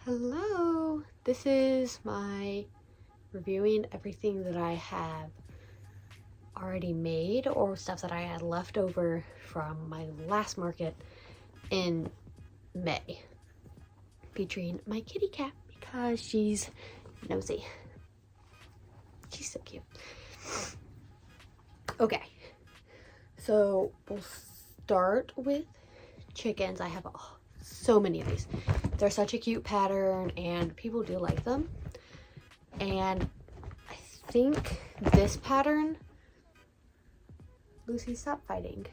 Hello, this is my reviewing everything that I have already made or stuff that I had left over from my last market in May, featuring my kitty cat because she's nosy. She's so cute. Okay, so we'll start with chickens. I have so many of these. They're such a cute pattern and people do like them. And I think this pattern, Lucy, stop fighting.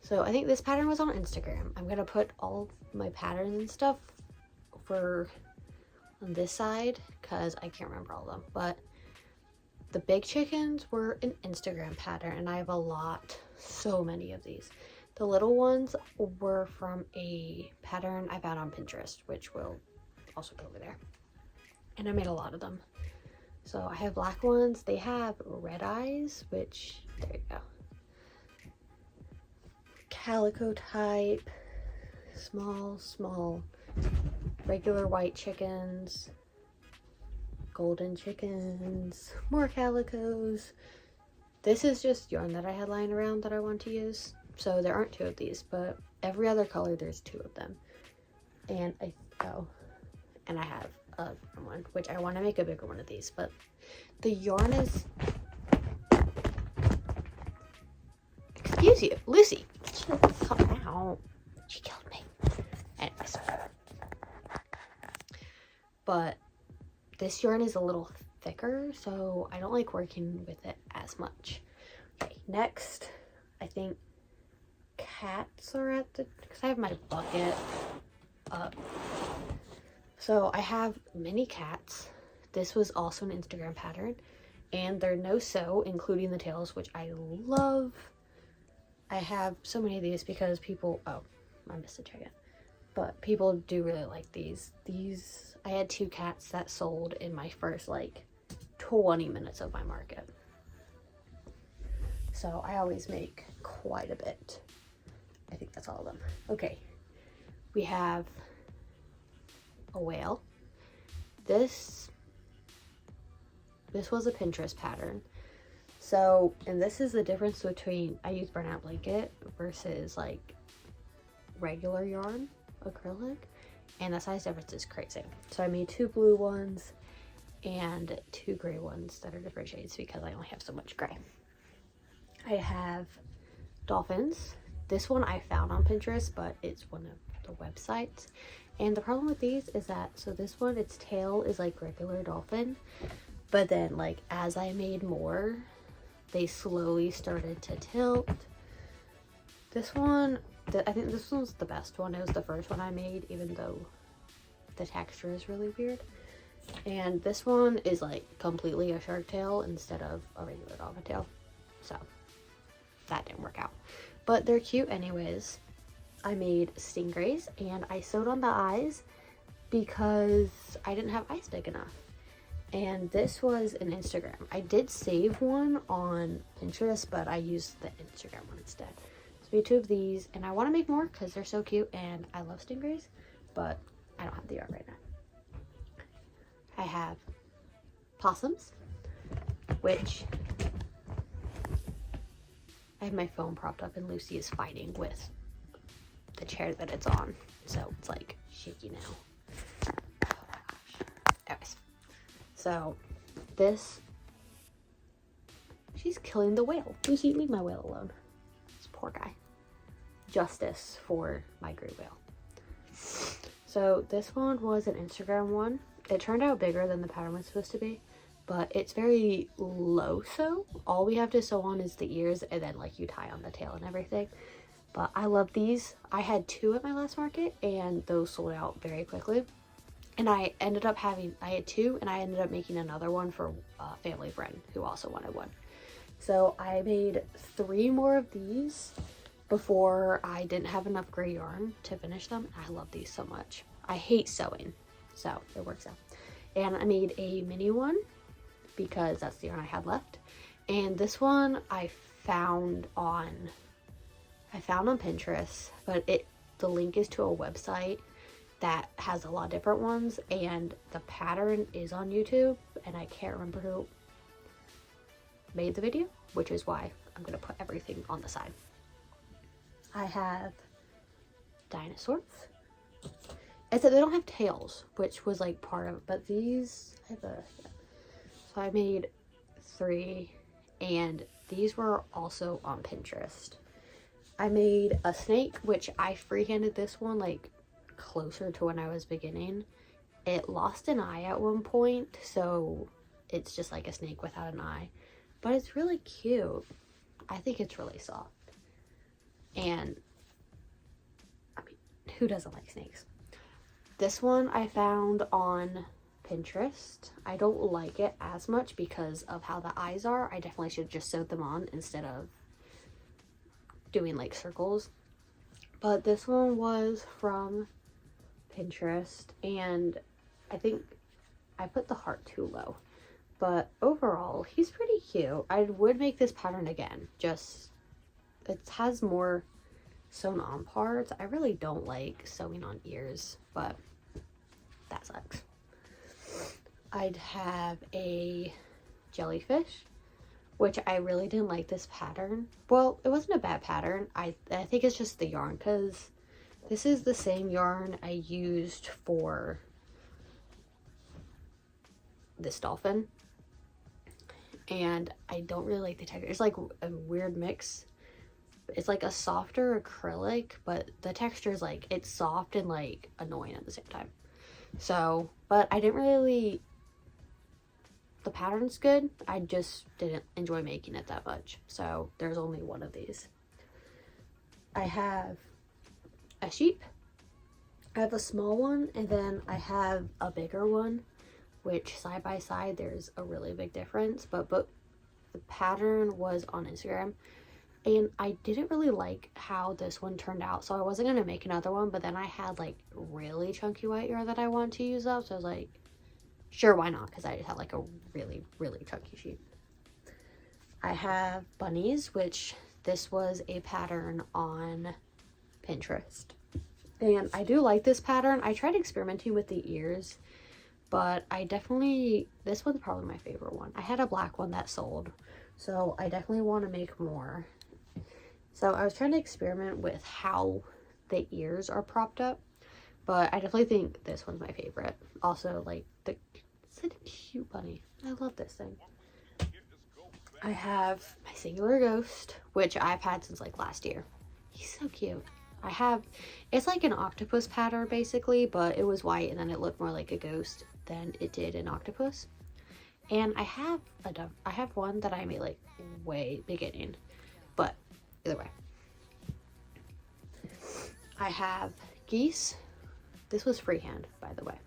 So I think this pattern was on Instagram. I'm gonna put all of my patterns and stuff for on this side because I can't remember all of them. But the big chickens were an Instagram pattern and I have a lot, so many of these. The little ones were from a pattern I found on Pinterest, which will also go over there. And I made a lot of them. So I have black ones. They have red eyes, which, there you go. Calico type, small, regular white chickens, golden chickens, more calicos. This is just yarn that I had lying around that I want to use. So there aren't two of these, but every other color there's two of them. And I have a one, which I want to make a bigger one of these, but the yarn is, excuse you, Lucy, come out. She killed me. Anyways, but this yarn is a little thicker, so I don't like working with it as much. Okay, next, I think cats are at the, because I have my bucket up. So I have many cats. This was also an Instagram pattern, and they're no sew, including the tails, which I love. I have so many of these because people, oh, I missed a chicken, but people do really like these. I had two cats that sold in my first like 20 minutes of my market. So I always make quite a bit. I think that's all of them. Okay, we have a whale. This was a Pinterest pattern. So, and this is the difference between, I use burnout blanket versus like regular yarn, acrylic, and the size difference is crazy. So I made two blue ones and two gray ones that are different shades because I only have so much gray. I have dolphins. This one I found on Pinterest, but it's one of the websites. And the problem with these is that, so this one, its tail is like regular dolphin, but then like as I made more, they slowly started to tilt. This one, I think this one's the best one. It was the first one I made, even though the texture is really weird. And this one is like completely a shark tail instead of a regular dolphin tail. So that didn't work out. But they're cute anyways. I made stingrays and I sewed on the eyes because I didn't have eyes big enough. And this was an Instagram. I did save one on Pinterest, but I used the Instagram one instead. So I made two of these, and I want to make more because they're so cute and I love stingrays, but I don't have the yarn right now. I have possums, which I have my phone propped up and Lucy is fighting with the chair that it's on, so it's like shaky now. Oh my gosh. Anyways, so this, she's killing the whale. Lucy, leave my whale alone. This poor guy. Justice for my gray whale. So this one was an Instagram one. It turned out bigger than the pattern was supposed to be, but it's very low sew. All we have to sew on is the ears and then like you tie on the tail and everything. But I love these. I had two at my last market and those sold out very quickly. And I had two and I ended up making another one for a family friend who also wanted one. So I made 3 more of these before I didn't have enough gray yarn to finish them. I love these so much. I hate sewing, so it works out. And I made a mini one because that's the yarn I had left. And this one I found on Pinterest, but the link is to a website that has a lot of different ones, and the pattern is on YouTube, and I can't remember who made the video, which is why I'm going to put everything on the side. I have dinosaurs. Except they don't have tails, which was like part of it, but these, so I made 3, and these were also on Pinterest. I made a snake, which I freehanded this one like closer to when I was beginning. It lost an eye at one point, so it's just like a snake without an eye, but it's really cute. I think it's really soft, and I mean, who doesn't like snakes? This one I found on Pinterest. I don't like it as much because of how the eyes are. I definitely should just sew them on instead of doing like circles. But this one was from Pinterest, and I think I put the heart too low. But overall, he's pretty cute. I would make this pattern again. Just, it has more sewn on parts. I really don't like sewing on ears, but that sucks. I'd have a jellyfish, which I really didn't like this pattern. Well, it wasn't a bad pattern. I think it's just the yarn, because this is the same yarn I used for this dolphin, and I don't really like the texture. It's like a weird mix. It's like a softer acrylic, but the texture is like, it's soft and like annoying at the same time. So, but I didn't really, the pattern's good, I just didn't enjoy making it that much. So there's only one of these. I have a sheep, I have a small one, and then I have a bigger one, which side by side there's a really big difference, but the pattern was on Instagram. And I didn't really like how this one turned out, so I wasn't going to make another one, but then I had like really chunky white yarn that I wanted to use up, so I was like, sure, why not, because I just had like a really, really chunky sheet. I have bunnies, which this was a pattern on Pinterest. And I do like this pattern. I tried experimenting with the ears, but I definitely, this one's probably my favorite one. I had a black one that sold, so I definitely want to make more. So I was trying to experiment with how the ears are propped up, but I definitely think this one's my favorite. Also, like, it's a cute bunny. I love this thing. I have my singular ghost, which I've had since like last year. He's so cute. It's like an octopus pattern basically, but it was white and then it looked more like a ghost than it did an octopus. And I have one that I made like way beginning, but either way. I have geese. This was freehand, by the way.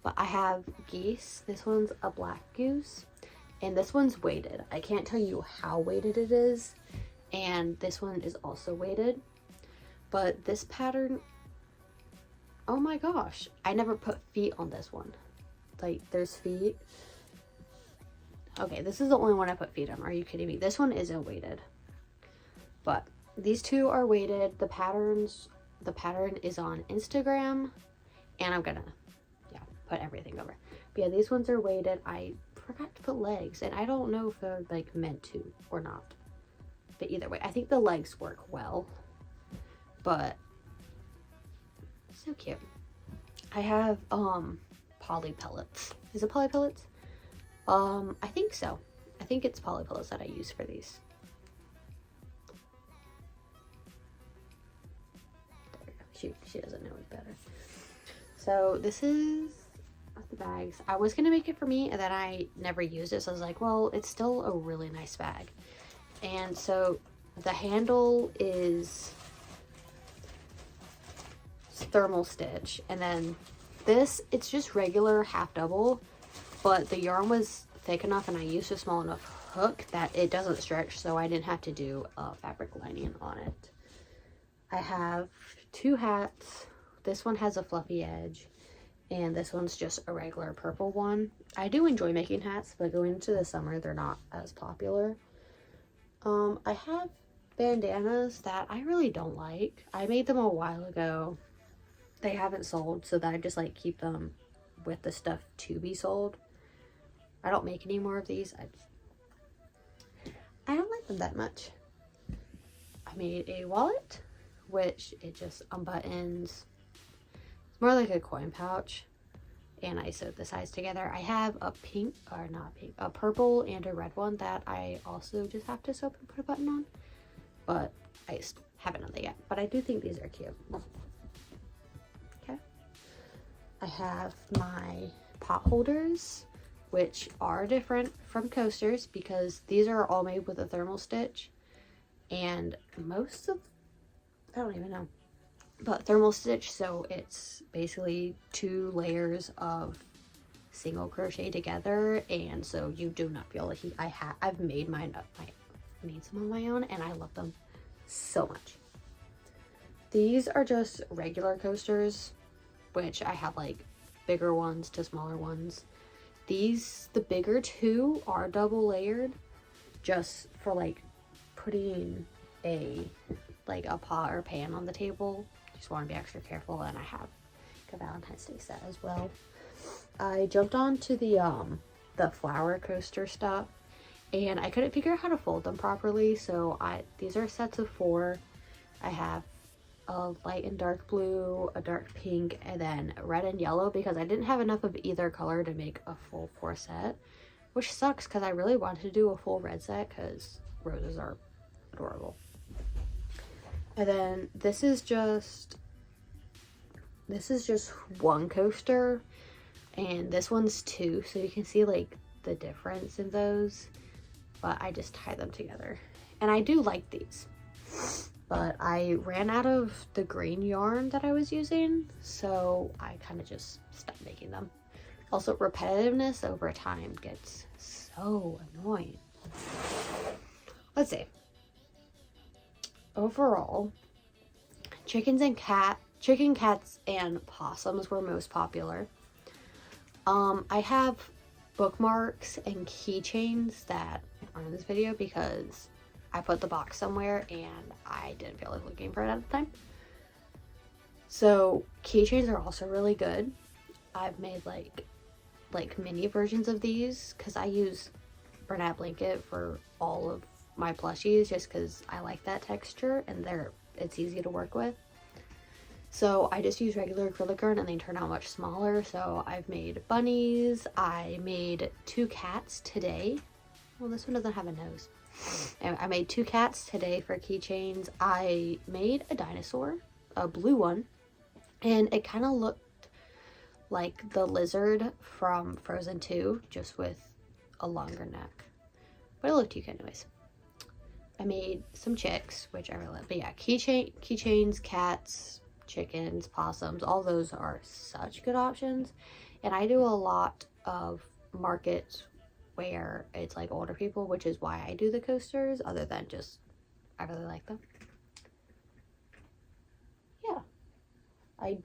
But I have geese. This one's a black goose. And this one's weighted. I can't tell you how weighted it is. And this one is also weighted. But this pattern, oh my gosh. I never put feet on this one. Like, there's feet. Okay, this is the only one I put feet on. Are you kidding me? This one isn't weighted. But these two are weighted. The pattern is on Instagram, and I'm gonna put everything over. But yeah, these ones are weighted. I forgot to put legs, and I don't know if they're like meant to or not. But either way, I think the legs work well. But so cute. I have poly pellets. Is it poly pellets? I think so. I think it's poly pellets that I use for these. She doesn't know any better. So this is the bags. I was gonna make it for me, and then I never used it, so I was like, well, it's still a really nice bag. And so the handle is thermal stitch, and then this, it's just regular half double, but the yarn was thick enough and I used a small enough hook that it doesn't stretch, so I didn't have to do a fabric lining on it. I have 2 hats. This one has a fluffy edge, and this one's just a regular purple one. I do enjoy making hats, but going into the summer, they're not as popular. I have bandanas that I really don't like. I made them a while ago. they haven't sold, so that I just like keep them with the stuff to be sold. I don't make any more of these. I don't like them that much. I made a wallet, which it just unbuttons. It's more like a coin pouch, and I sewed the sides together. I have a pink, or not pink, a purple and a red one that I also just have to sew and put a button on, but I just haven't done that yet. But I do think these are cute. Okay. I have my pot holders, which are different from coasters because these are all made with a thermal stitch, and most of, I don't even know, but thermal stitch, so it's basically 2 layers of single crochet together, and so you do not feel the heat. I've made mine up, made some on my own, and I love them so much. These are just regular coasters, which I have like bigger ones to smaller ones. These, the bigger 2 are double layered, just for like putting a pot or pan on the table. Just want to be extra careful. And I have like a Valentine's Day set as well. I jumped onto the flower coaster stuff, and I couldn't figure out how to fold them properly, so these are sets of 4. I have a light and dark blue, a dark pink, and then red and yellow, because I didn't have enough of either color to make a full 4 set, which sucks because I really wanted to do a full red set because roses are adorable. And then this is just one coaster, and this one's 2, so you can see like the difference in those, but I just tie them together. And I do like these, but I ran out of the green yarn that I was using, so I kind of just stopped making them. Also, repetitiveness over time gets so annoying. Let's see. Overall, chicken, cats, and possums were most popular. I have bookmarks and keychains that aren't in this video because I put the box somewhere and I didn't feel like looking for it at the time. So keychains are also really good. I've made like mini versions of these because I use Bernat blanket for all of my plushies just because I like that texture and it's easy to work with. So I just use regular acrylic yarn and they turn out much smaller. So I've made bunnies. I made 2 cats today. Well, this one doesn't have a nose. And I made 2 cats today for keychains. I made a dinosaur, a blue one, and it kind of looked like the lizard from Frozen 2, just with a longer neck. But it looked cute anyways. I made some chicks, which I really love. But yeah, keychains, cats, chickens, possums, all those are such good options. And I do a lot of markets where it's like older people, which is why I do the coasters, other than just I really like them. Yeah, I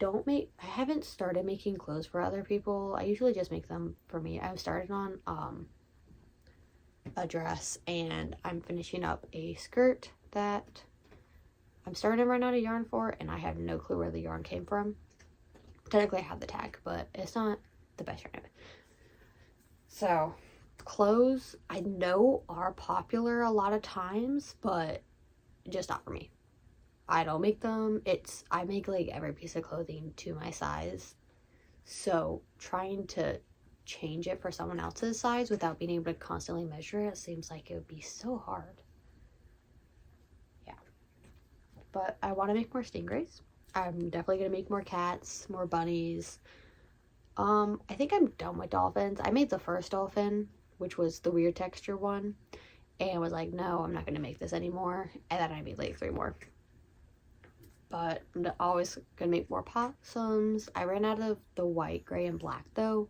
haven't started making clothes for other people. I usually just make them for me. I've started on a dress, and I'm finishing up a skirt that I'm starting to run out of yarn for, and I have no clue where the yarn came from. Technically I have the tag, but it's not the best yarn ever. So clothes I know are popular a lot of times, but just not for me. I don't make them. I make like every piece of clothing to my size, so trying to change it for someone else's size without being able to constantly measure it seems like it would be so hard. Yeah, but I want to make more stingrays. I'm definitely gonna make more cats, more bunnies. I think I'm done with dolphins. I made the first dolphin, which was the weird texture one, and was like, no, I'm not gonna make this anymore. And then I made like 3 more. But I'm always gonna make more possums. I ran out of the white, gray, and black though,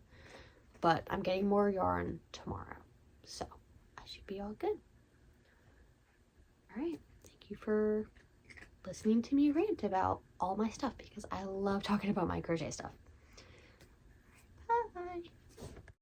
but I'm getting more yarn tomorrow, so I should be all good. All right, thank you for listening to me rant about all my stuff because I love talking about my crochet stuff.